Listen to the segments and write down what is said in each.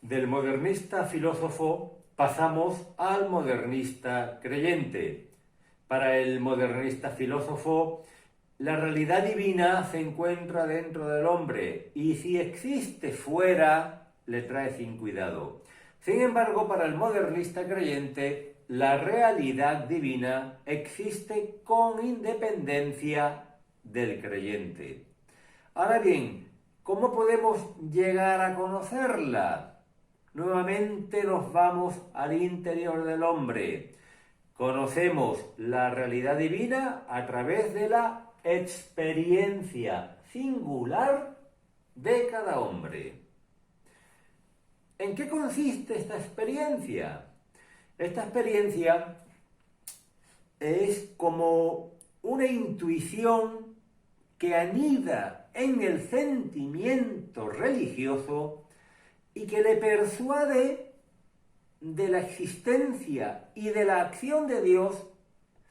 Del modernista filósofo pasamos al modernista creyente. Para el modernista filósofo, la realidad divina se encuentra dentro del hombre y si existe fuera, le trae sin cuidado. Sin embargo, para el modernista creyente, la realidad divina existe con independencia del creyente. Ahora bien, ¿cómo podemos llegar a conocerla? Nuevamente nos vamos al interior del hombre. Conocemos la realidad divina a través de la experiencia singular de cada hombre. ¿En qué consiste esta experiencia? Esta experiencia es como una intuición que anida en el sentimiento religioso y que le persuade de la existencia y de la acción de Dios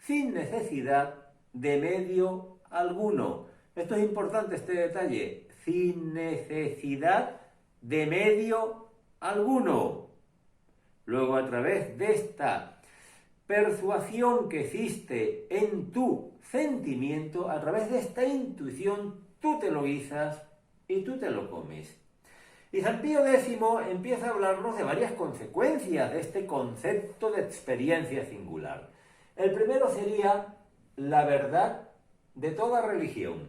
sin necesidad de medio alguno. Esto es importante, este detalle, sin necesidad de medio alguno. Luego, a través de esta persuasión que existe en tu sentimiento, a través de esta intuición, tú te lo guisas y tú te lo comes. Y San Pío X empieza a hablarnos de varias consecuencias de este concepto de experiencia singular. El primero sería la verdad de toda religión,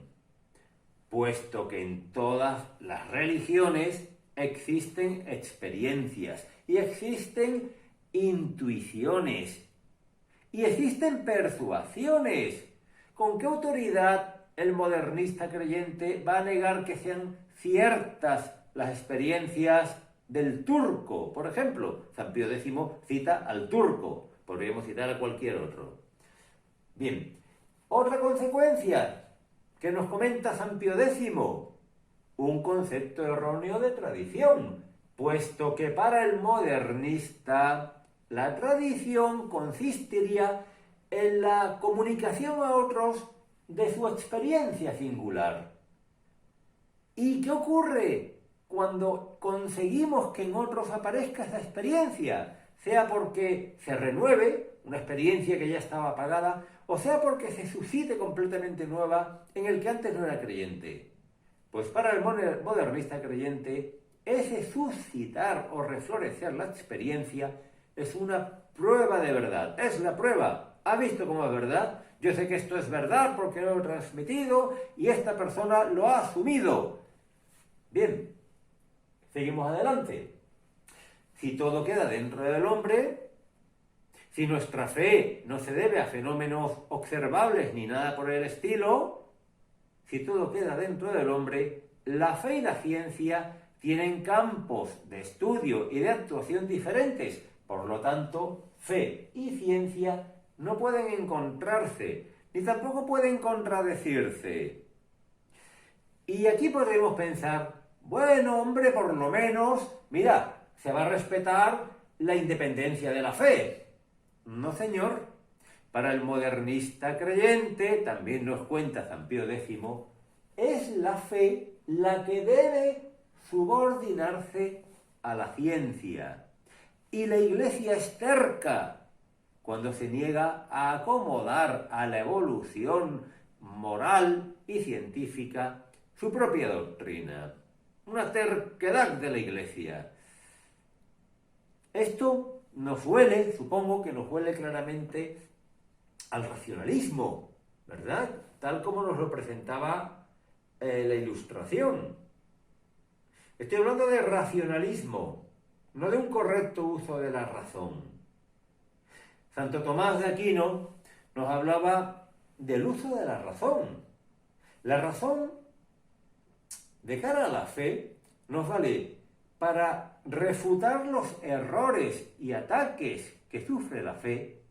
puesto que en todas las religiones existen experiencias y existen intuiciones y existen persuasiones. ¿Con qué autoridad el modernista creyente va a negar que sean ciertas las experiencias del turco? Por ejemplo, San Pío X cita al turco, podríamos citar a cualquier otro. Bien, otra consecuencia que nos comenta San Pío X, un concepto erróneo de tradición, puesto que para el modernista la tradición consistiría en la comunicación a otros de su experiencia singular. ¿Y qué ocurre cuando conseguimos que en otros aparezca esa experiencia? Sea porque se renueve una experiencia que ya estaba apagada, o sea porque se suscite completamente nueva en el que antes no era creyente. Pues para el modernista creyente, ese suscitar o reflorecer la experiencia es una prueba de verdad. Es la prueba. ¿Ha visto cómo es verdad? Yo sé que esto es verdad porque lo he transmitido y esta persona lo ha asumido. Bien, seguimos adelante. Si todo queda dentro del hombre, si nuestra fe no se debe a fenómenos observables ni nada por el estilo, si todo queda dentro del hombre, la fe y la ciencia tienen campos de estudio y de actuación diferentes. Por lo tanto, fe y ciencia no pueden encontrarse, ni tampoco pueden contradecirse. Y aquí podremos pensar, bueno, hombre, por lo menos, mira, se va a respetar la independencia de la fe. No, señor. Para el modernista creyente, también nos cuenta San Pío X, es la fe la que debe subordinarse a la ciencia. Y la Iglesia es terca cuando se niega a acomodar a la evolución moral y científica su propia doctrina. Una terquedad de la Iglesia. Esto nos huele, supongo que nos huele claramente al racionalismo, ¿verdad? Tal como nos lo presentaba la Ilustración. Estoy hablando de racionalismo, no de un correcto uso de la razón. Santo Tomás de Aquino nos hablaba del uso de la razón. La razón, de cara a la fe, nos vale para refutar los errores y ataques que sufre la fe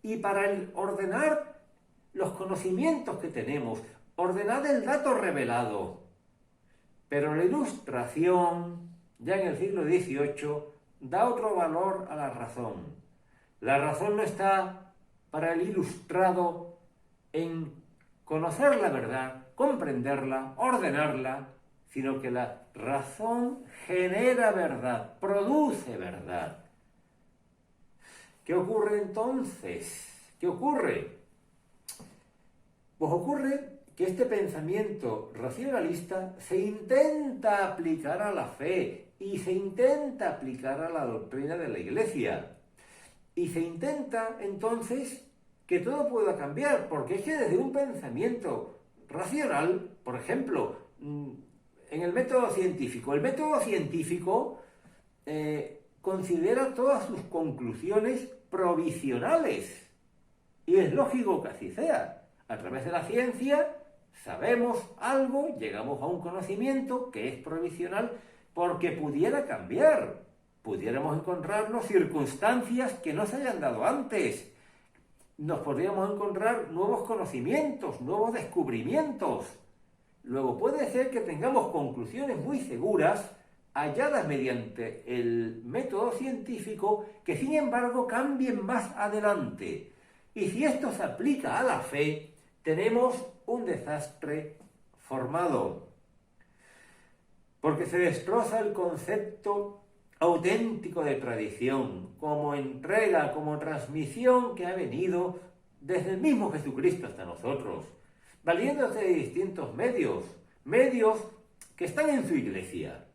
y para ordenar los conocimientos que tenemos, ordenar el dato revelado. Pero la Ilustración, ya en el siglo XVIII, da otro valor a la razón. La razón no está para el ilustrado en conocer la verdad, comprenderla, ordenarla, sino que la razón genera verdad, produce verdad. ¿Qué ocurre entonces? ¿Qué ocurre? Pues ocurre que este pensamiento racionalista se intenta aplicar a la fe y se intenta aplicar a la doctrina de la Iglesia. Y se intenta entonces que todo pueda cambiar, porque es que desde un pensamiento racional, por ejemplo, en el método científico considera todas sus conclusiones provisionales. Y es lógico que así sea. A través de la ciencia sabemos algo, llegamos a un conocimiento que es provisional porque pudiera cambiar. Pudiéramos encontrarnos circunstancias que no se hayan dado antes. Nos podríamos encontrar nuevos conocimientos, nuevos descubrimientos. Luego puede ser que tengamos conclusiones muy seguras halladas mediante el método científico que sin embargo cambien más adelante. Y si esto se aplica a la fe, tenemos un desastre formado, porque se destroza el concepto auténtico de tradición, como entrega, como transmisión que ha venido desde el mismo Jesucristo hasta nosotros, valiéndose de distintos medios que están en su iglesia.